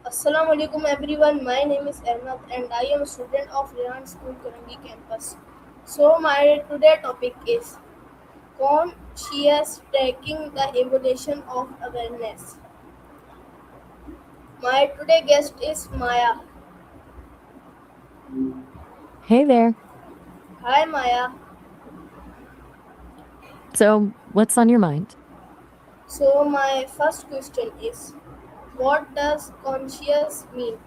Assalamu alaikum everyone. My name is Ahmad and I am a student of Rihan School Karangi campus. So my today topic is conscious tracking the evolution of awareness. My today guest is Maya. Hey there. Hi Maya. So, what's on your mind? So my first question is what does conscious mean?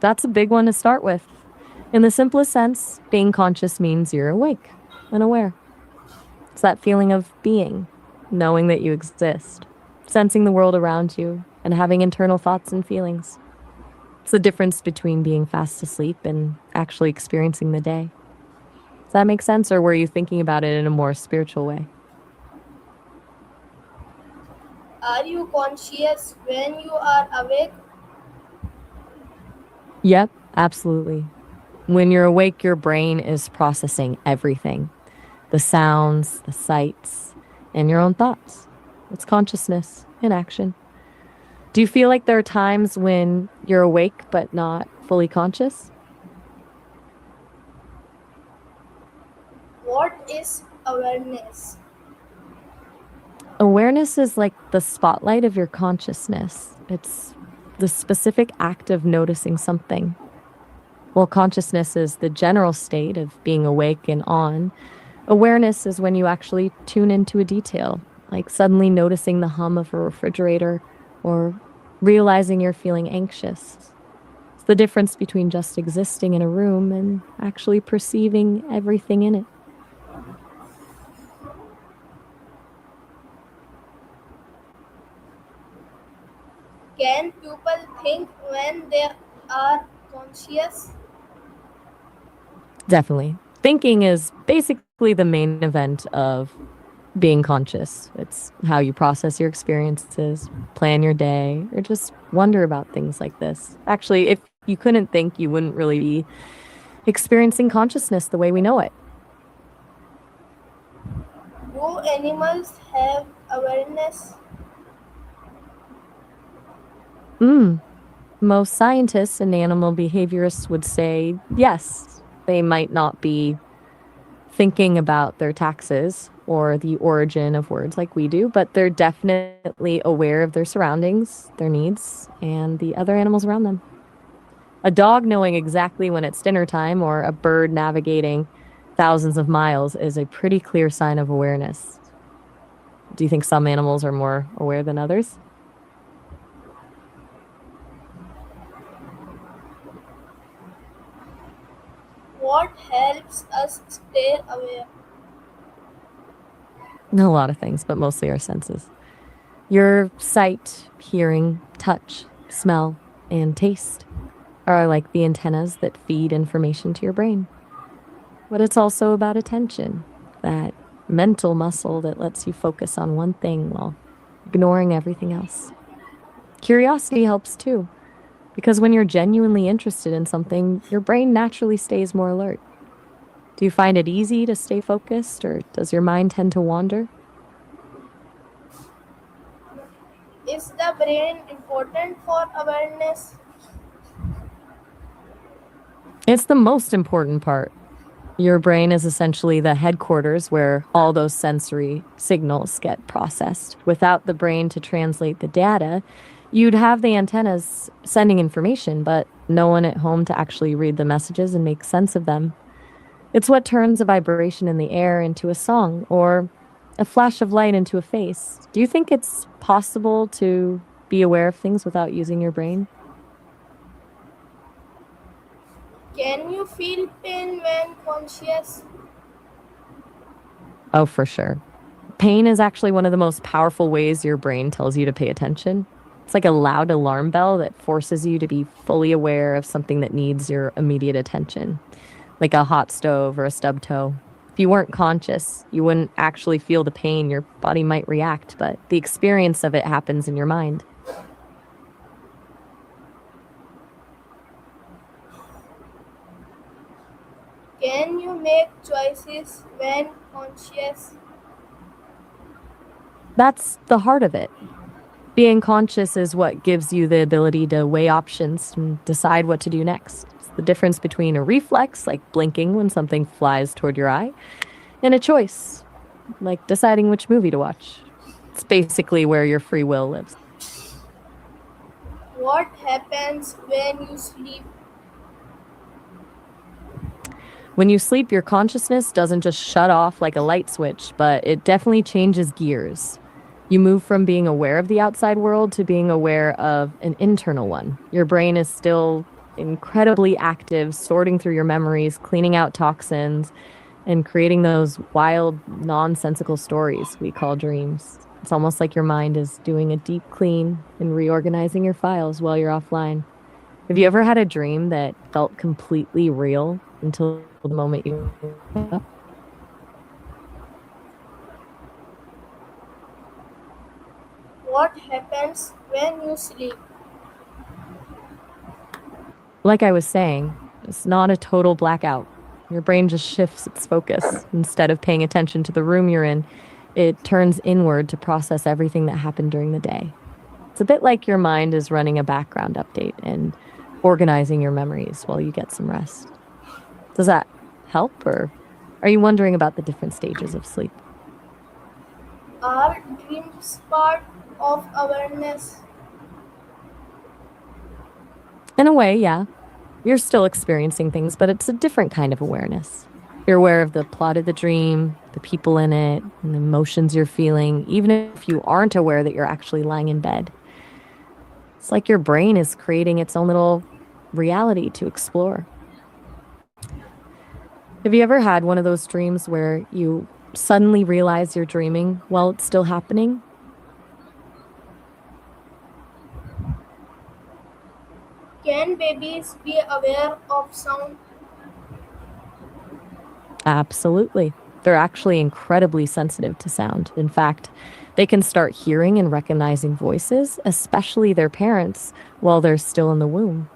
That's a big one to start with. In the simplest sense, being conscious means you're awake and aware. It's that feeling of being, knowing that you exist, sensing the world around you, and having internal thoughts and feelings. It's the difference between being fast asleep and actually experiencing the day. Does that make sense, or were you thinking about it in a more spiritual way? Are you conscious when you are awake? Yep, absolutely. When you're awake, your brain is processing everything, the sounds, the sights, and your own thoughts. It's consciousness in action. Do you feel like there are times when you're awake but not fully conscious? What is awareness? Awareness is like the spotlight of your consciousness. It's the specific act of noticing something. While consciousness is the general state of being awake and on, awareness is when you actually tune into a detail, like suddenly noticing the hum of a refrigerator or realizing you're feeling anxious. It's the difference between just existing in a room and actually perceiving everything in it. Can people think when they are conscious? Definitely. Thinking is basically the main event of being conscious. It's how you process your experiences, plan your day, or just wonder about things like this. Actually, if you couldn't think, you wouldn't really be experiencing consciousness the way we know it. Do animals have awareness? Mm. Most scientists and animal behaviorists would say yes, they might not be thinking about their taxes or the origin of words like we do, but they're definitely aware of their surroundings, their needs, and the other animals around them. A dog knowing exactly when it's dinner time or a bird navigating thousands of miles is a pretty clear sign of awareness. Do you think some animals are more aware than others? What helps us stay aware? A lot of things, but mostly our senses. Your sight, hearing, touch, smell, and taste are like the antennas that feed information to your brain. But it's also about attention, that mental muscle that lets you focus on one thing while ignoring everything else. Curiosity helps too, because when you're genuinely interested in something, your brain naturally stays more alert. Do you find it easy to stay focused, or does your mind tend to wander? Is the brain important for awareness? It's the most important part. Your brain is essentially the headquarters where all those sensory signals get processed. Without the brain to translate the data, you'd have the antennas sending information, but no one at home to actually read the messages and make sense of them. It's what turns a vibration in the air into a song or a flash of light into a face. Do you think it's possible to be aware of things without using your brain? Can you feel pain when conscious? Oh, for sure. Pain is actually one of the most powerful ways your brain tells you to pay attention. It's like a loud alarm bell that forces you to be fully aware of something that needs your immediate attention, like a hot stove or a stub toe. If you weren't conscious, you wouldn't actually feel the pain. Your body might react, but the experience of it happens in your mind. Can you make choices when conscious? That's the heart of it. Being conscious is what gives you the ability to weigh options and decide what to do next. It's the difference between a reflex, like blinking when something flies toward your eye, and a choice, like deciding which movie to watch. It's basically where your free will lives. What happens when you sleep? When you sleep, your consciousness doesn't just shut off like a light switch, but it definitely changes gears. You move from being aware of the outside world to being aware of an internal one. Your brain is still incredibly active, sorting through your memories, cleaning out toxins, and creating those wild, nonsensical stories we call dreams. It's almost like your mind is doing a deep clean and reorganizing your files while you're offline. Have you ever had a dream that felt completely real until the moment you woke up? What happens when you sleep? Like I was saying, it's not a total blackout. Your brain just shifts its focus. Instead of paying attention to the room you're in, it turns inward to process everything that happened during the day. It's a bit like your mind is running a background update and organizing your memories while you get some rest. Does that help, or are you wondering about the different stages of sleep? Are dreams part of awareness? In a way, yeah. You're still experiencing things, but it's a different kind of awareness. You're aware of the plot of the dream, the people in it, and the emotions you're feeling, even if you aren't aware that you're actually lying in bed. It's like your brain is creating its own little reality to explore. Have you ever had one of those dreams where you suddenly realize you're dreaming while it's still happening? Can babies be aware of sound? Absolutely. They're actually incredibly sensitive to sound. In fact, they can start hearing and recognizing voices, especially their parents, while they're still in the womb.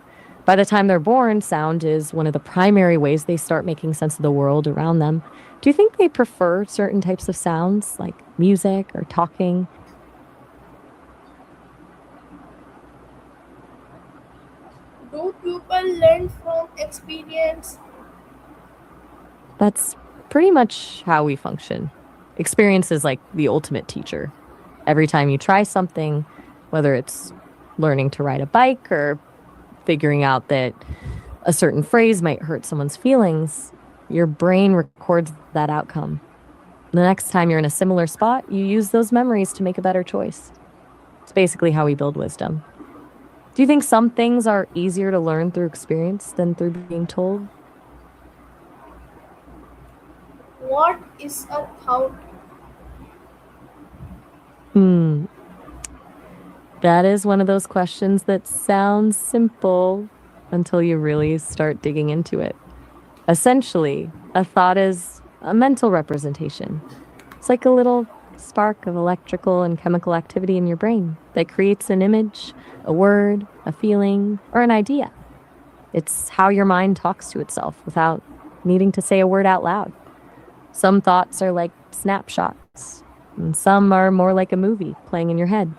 By the time they're born, sound is one of the primary ways they start making sense of the world around them. Do you think they prefer certain types of sounds, like music or talking? Do people learn from experience? That's pretty much how we function. Experience is like the ultimate teacher. Every time you try something, whether it's learning to ride a bike or figuring out that a certain phrase might hurt someone's feelings, your brain records that outcome. The next time you're in a similar spot, you use those memories to make a better choice. It's basically how we build wisdom. Do you think some things are easier to learn through experience than through being told? What is a thought? Hmm, that is one of those questions that sounds simple until you really start digging into it. Essentially, a thought is a mental representation. It's like a little spark of electrical and chemical activity in your brain that creates an image, a word, a feeling, or an idea. It's how your mind talks to itself without needing to say a word out loud. Some thoughts are like snapshots, and some are more like a movie playing in your head.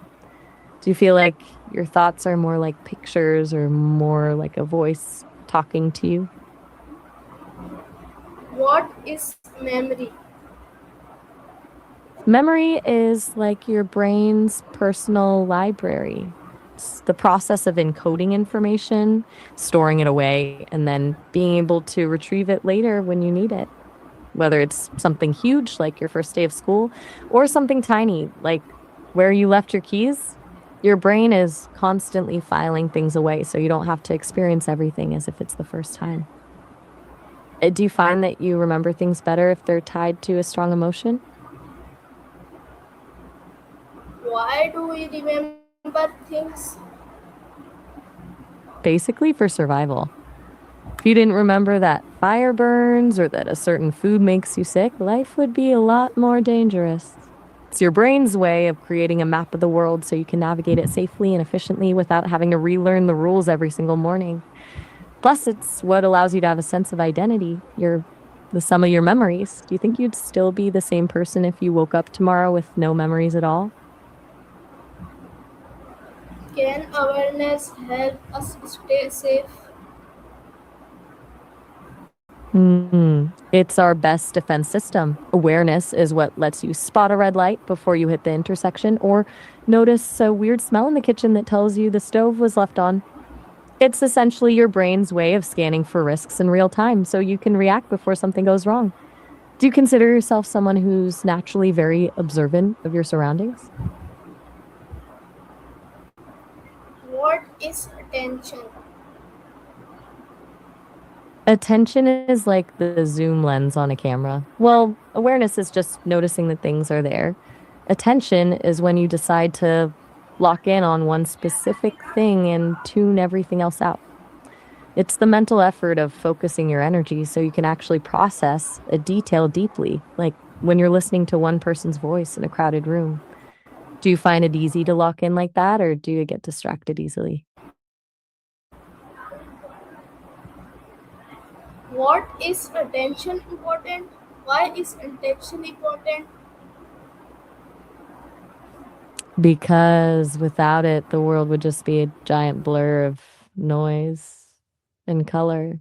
Do you feel like your thoughts are more like pictures or more like a voice talking to you? What is memory? Memory is like your brain's personal library. It's the process of encoding information, storing it away, and then being able to retrieve it later when you need it. Whether it's something huge like your first day of school or something tiny like where you left your keys, your brain is constantly filing things away so you don't have to experience everything as if it's the first time. Do you find that you remember things better if they're tied to a strong emotion? Why do we remember things? Basically, for survival. If you didn't remember that fire burns or that a certain food makes you sick, life would be a lot more dangerous. It's your brain's way of creating a map of the world so you can navigate it safely and efficiently without having to relearn the rules every single morning. Plus, it's what allows you to have a sense of identity, the sum of your memories. Do you think you'd still be the same person if you woke up tomorrow with no memories at all? Can awareness help us stay safe? It's our best defense system. Awareness is what lets you spot a red light before you hit the intersection or notice a weird smell in the kitchen that tells you the stove was left on. It's essentially your brain's way of scanning for risks in real time so you can react before something goes wrong. Do you consider yourself someone who's naturally very observant of your surroundings? What is attention? Attention is like the zoom lens on a camera. Well, awareness is just noticing that things are there. Attention is when you decide to lock in on one specific thing and tune everything else out. It's the mental effort of focusing your energy so you can actually process a detail deeply, like when you're listening to one person's voice in a crowded room. Do you find it easy to lock in like that, or do you get distracted easily? What is attention important? Why is attention important? Because without it, the world would just be a giant blur of noise and color.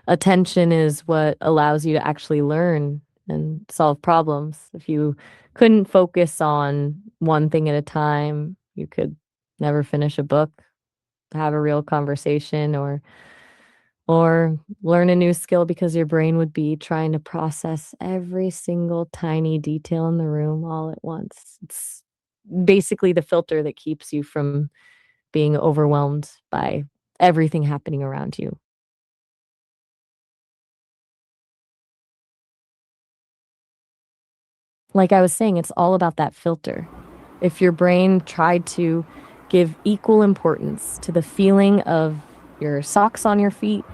Attention is what allows you to actually learn and solve problems. If you couldn't focus on one thing at a time, you could never finish a book, have a real conversation, or learn a new skill because your brain would be trying to process every single tiny detail in the room all at once. It's basically the filter that keeps you from being overwhelmed by everything happening around you. Like I was saying, it's all about that filter. If your brain tried to give equal importance to the feeling of your socks on your feet,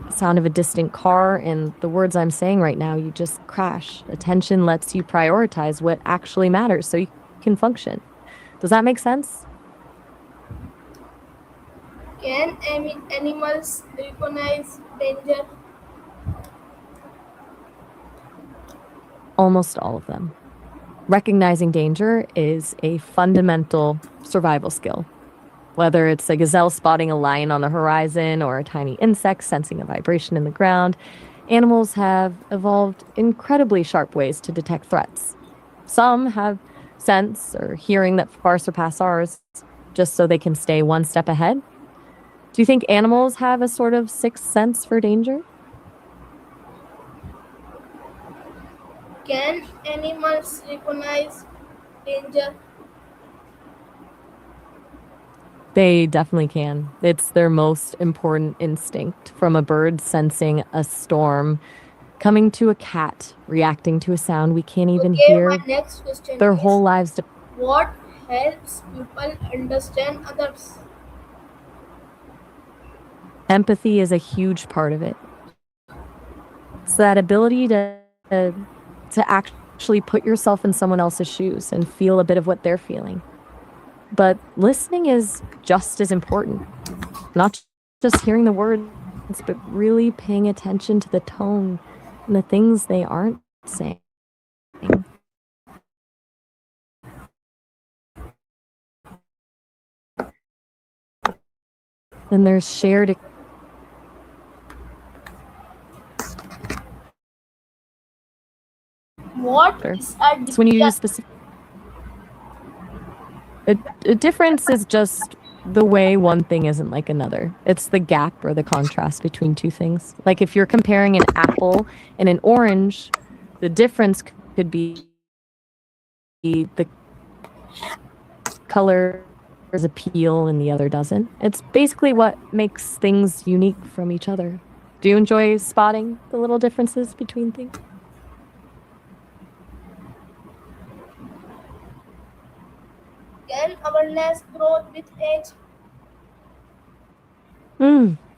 the sound of a distant car, and the words I'm saying right now, you just crash. Attention lets you prioritize what actually matters so you can function. Does that make sense? Can animals recognize danger? Almost all of them. Recognizing danger is a fundamental survival skill. Whether it's a gazelle spotting a lion on the horizon or a tiny insect sensing a vibration in the ground, animals have evolved incredibly sharp ways to detect threats. Some have sense or hearing that far surpass ours just so they can stay one step ahead. Do you think animals have a sort of sixth sense for danger? Can animals recognize danger? They definitely can. It's their most important instinct, from a bird sensing a storm coming to a cat reacting to a sound we can't even Okay, my hear. next question Their is whole lives what helps people understand others? empathy is a huge part of it. It's that ability to actually put yourself in someone else's shoes and feel a bit of what they're feeling. But listening is just as important. Not just hearing the words, but really paying attention to the tone and the things they aren't saying. Then there's shared. What is a It's when you difference? use specific. A difference is just the way one thing isn't like another. It's the gap or the contrast between two things. Like if you're comparing an apple and an orange, the difference could be the color has appeal and the other doesn't. It's basically what makes things unique from each other. Do you enjoy spotting the little differences between things? Can awareness grow with age?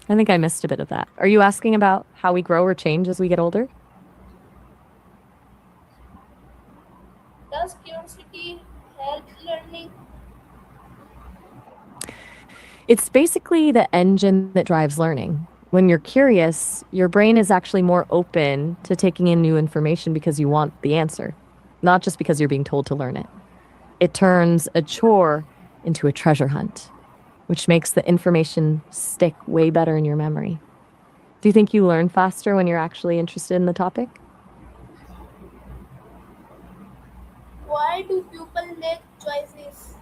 I think I missed a bit of that. Are you asking about how we grow or change as we get older? Does curiosity help learning? It's basically the engine that drives learning. When you're curious, your brain is actually more open to taking in new information because you want the answer, not just because you're being told to learn it. It turns a chore into a treasure hunt. which makes the information stick way better in your memory. Do you think you learn faster when you're actually interested in the topic? Why do people make choices?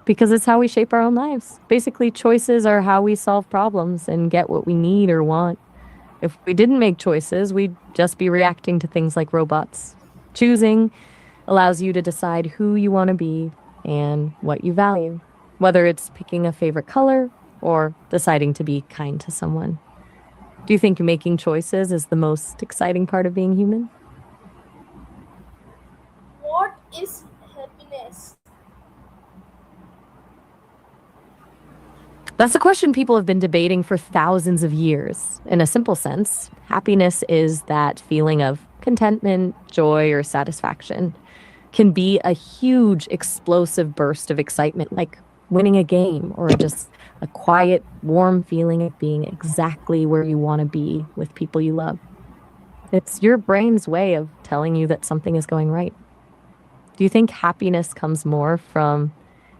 Because it's how we shape our own lives. Basically, choices are how we solve problems and get what we need or want. If we didn't make choices, we'd just be reacting to things like robots. Choosing allows you to decide who you want to be and what you value, whether it's picking a favorite color or deciding to be kind to someone. Do you think making choices is the most exciting part of being human? What is happiness? That's a question people have been debating for thousands of years. In a simple sense, happiness is that feeling of contentment, joy, or satisfaction. Can be a huge, explosive burst of excitement, like winning a game, or just a quiet, warm feeling of being exactly where you want to be with people you love. It's your brain's way of telling you that something is going right. Do you think happiness comes more from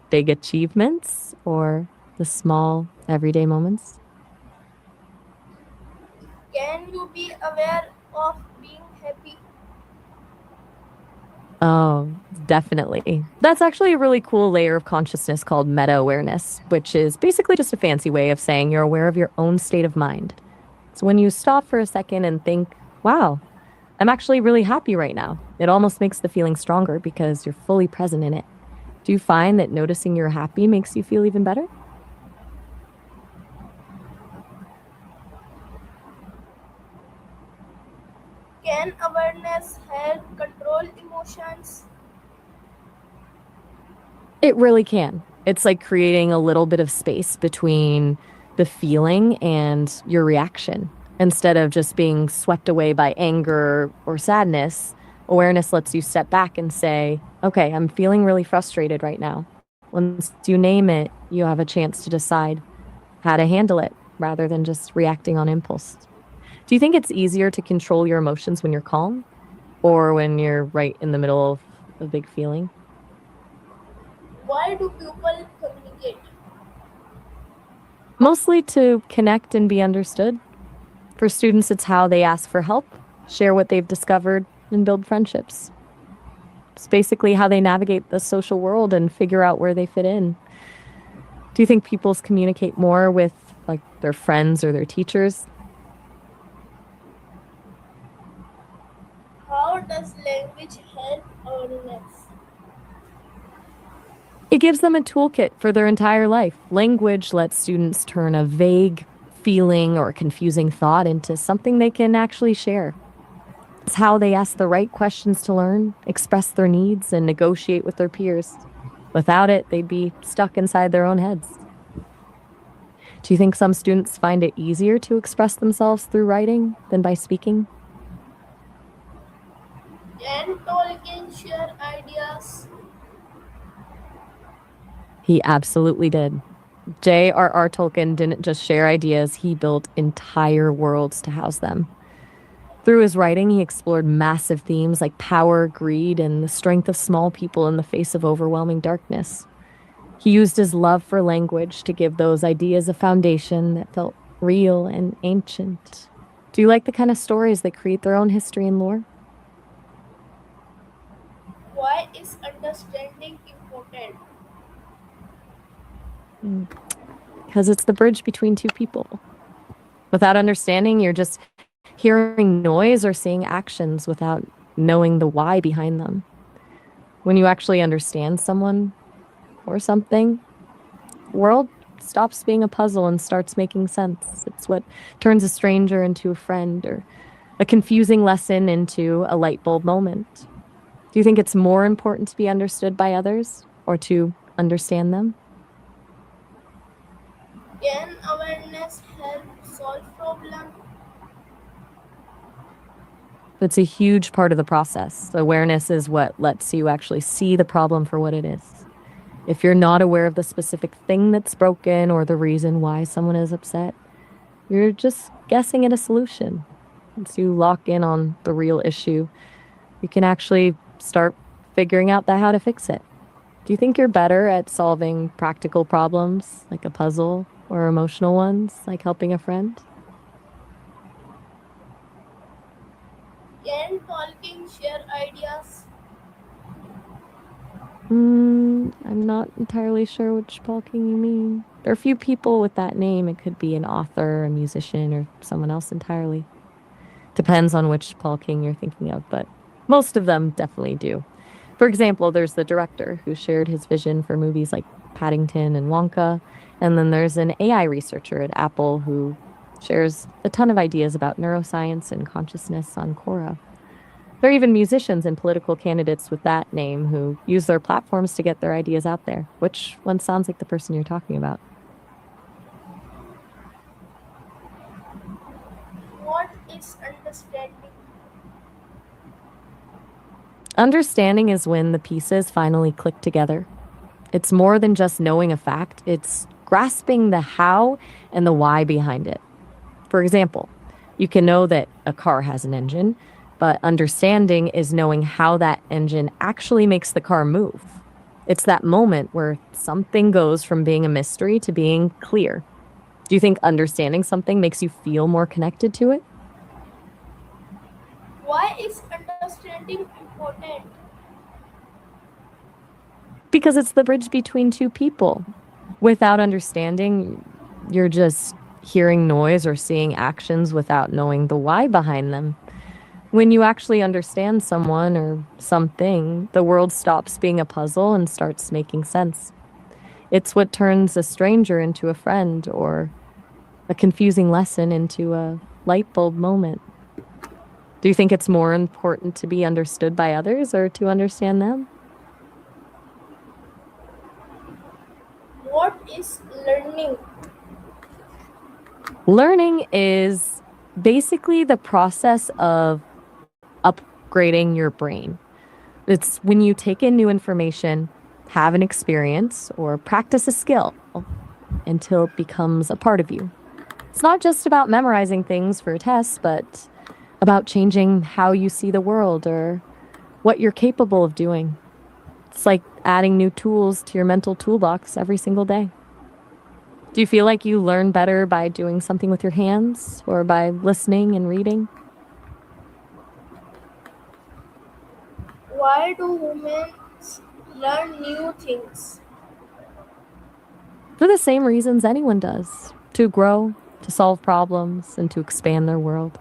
big achievements or the small, everyday moments? Can you be aware of being happy? Oh, definitely. That's actually a really cool layer of consciousness called meta awareness, which is basically just a fancy way of saying you're aware of your own state of mind. So when you stop for a second and think, wow, I'm actually really happy right now, it almost makes the feeling stronger because you're fully present in it. Do you find that noticing you're happy makes you feel even better? Can awareness help control emotions? It really can. It's like creating a little bit of space between the feeling and your reaction. Instead of just being swept away by anger or sadness, awareness lets you step back and say, okay, I'm feeling really frustrated right now. Once you name it, you have a chance to decide how to handle it rather than just reacting on impulse. Do you think it's easier to control your emotions when you're calm or when you're right in the middle of a big feeling? Why do people communicate? Mostly to connect and be understood. For students, it's how they ask for help, share what they've discovered, and build friendships. It's basically how they navigate the social world and figure out where they fit in. Do you think people communicate more with like their friends or their teachers? How does language help awareness? It gives them a toolkit for their entire life. Language lets students turn a vague feeling or confusing thought into something they can actually share. It's how they ask the right questions to learn, express their needs, and negotiate with their peers. Without it, they'd be stuck inside their own heads. Do you think some students find it easier to express themselves through writing than by speaking? Can Tolkien share ideas? He absolutely did. J.R.R. Tolkien didn't just share ideas, he built entire worlds to house them. Through his writing, he explored massive themes like power, greed, and the strength of small people in the face of overwhelming darkness. He used his love for language to give those ideas a foundation that felt real and ancient. Do you like the kind of stories that create their own history and lore? Why is understanding important? Because it's the bridge between two people. Without understanding, you're just hearing noise or seeing actions without knowing the why behind them. When you actually understand someone or something, the world stops being a puzzle and starts making sense. It's what turns a stranger into a friend or a confusing lesson into a light bulb moment. Do you think it's more important to be understood by others or to understand them? Can awareness help solve problems? It's a huge part of the process. Awareness is what lets you actually see the problem for what it is. If you're not aware of the specific thing that's broken or the reason why someone is upset, you're just guessing at a solution. Once you lock in on the real issue, you can actually start figuring out how to fix it. Do you think you're better at solving practical problems like a puzzle or emotional ones like helping a friend? Can talking share ideas? I'm not entirely sure which Paul King you mean. There are a few people with that name. It could be an author, a musician, or someone else entirely. Depends on which Paul King you're thinking of, but most of them definitely do. For example, there's the director who shared his vision for movies like Paddington and Wonka. And then there's an AI researcher at Apple who shares a ton of ideas about neuroscience and consciousness on Quora. There are even musicians and political candidates with that name who use their platforms to get their ideas out there. Which one sounds like the person you're talking about? What is understanding? Understanding is when the pieces finally click together. It's more than just knowing a fact, it's grasping the how and the why behind it. For example, you can know that a car has an engine, but understanding is knowing how that engine actually makes the car move. It's that moment where something goes from being a mystery to being clear. Do you think understanding something makes you feel more connected to it? Why is understanding important? Because it's the bridge between two people. Without understanding, you're just hearing noise or seeing actions without knowing the why behind them. When you actually understand someone or something, the world stops being a puzzle and starts making sense. It's what turns a stranger into a friend or a confusing lesson into a light bulb moment. Do you think it's more important to be understood by others or to understand them? What is learning? Learning is basically the process of upgrading your brain. It's when you take in new information, have an experience, or practice a skill until it becomes a part of you. It's not just about memorizing things for tests, but about changing how you see the world or what you're capable of doing. It's like adding new tools to your mental toolbox every single day. Do you feel like you learn better by doing something with your hands or by listening and reading? Why do women learn new things? For the same reasons anyone does: to grow, to solve problems, and to expand their world.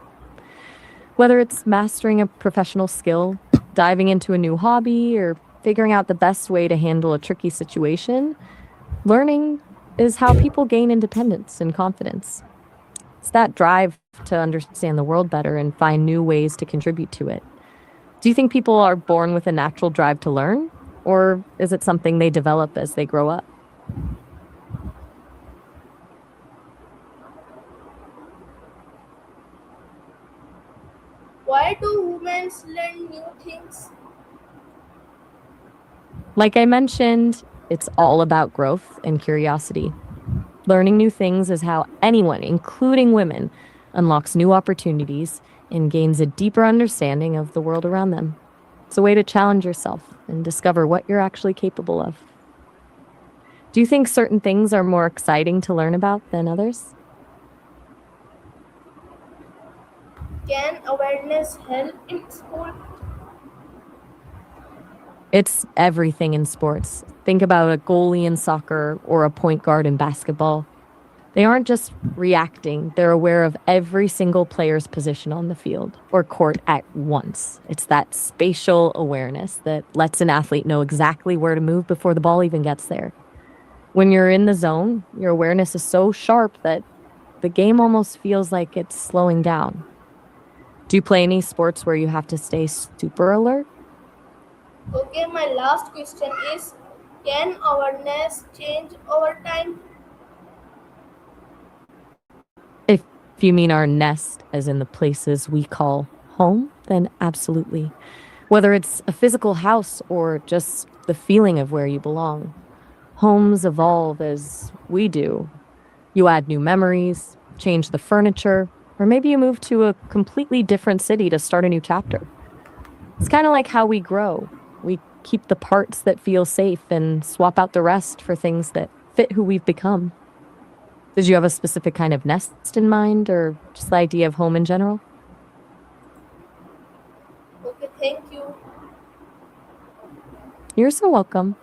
Whether it's mastering a professional skill, diving into a new hobby, or figuring out the best way to handle a tricky situation, learning is how people gain independence and confidence. It's that drive to understand the world better and find new ways to contribute to it. Do you think people are born with a natural drive to learn? Or is it something they develop as they grow up? Why do women learn new things? Like I mentioned, it's all about growth and curiosity. Learning new things is how anyone, including women, unlocks new opportunities and gains a deeper understanding of the world around them. It's a way to challenge yourself and discover what you're actually capable of. Do you think certain things are more exciting to learn about than others? Can awareness help in school? It's everything in sports. Think about a goalie in soccer or a point guard in basketball. They aren't just reacting, they're aware of every single player's position on the field or court at once. It's that spatial awareness that lets an athlete know exactly where to move before the ball even gets there. When you're in the zone, your awareness is so sharp that the game almost feels like it's slowing down. Do you play any sports where you have to stay super alert? Okay, my last question is, can awareness change over time? If you mean our nest, as in the places we call home, then absolutely. Whether it's a physical house or just the feeling of where you belong, homes evolve as we do. You add new memories, change the furniture, or maybe you move to a completely different city to start a new chapter. It's kind of like how we grow. We keep the parts that feel safe and swap out the rest for things that fit who we've become. Did you have a specific kind of nest in mind or just the idea of home in general? Okay, thank you. You're so welcome.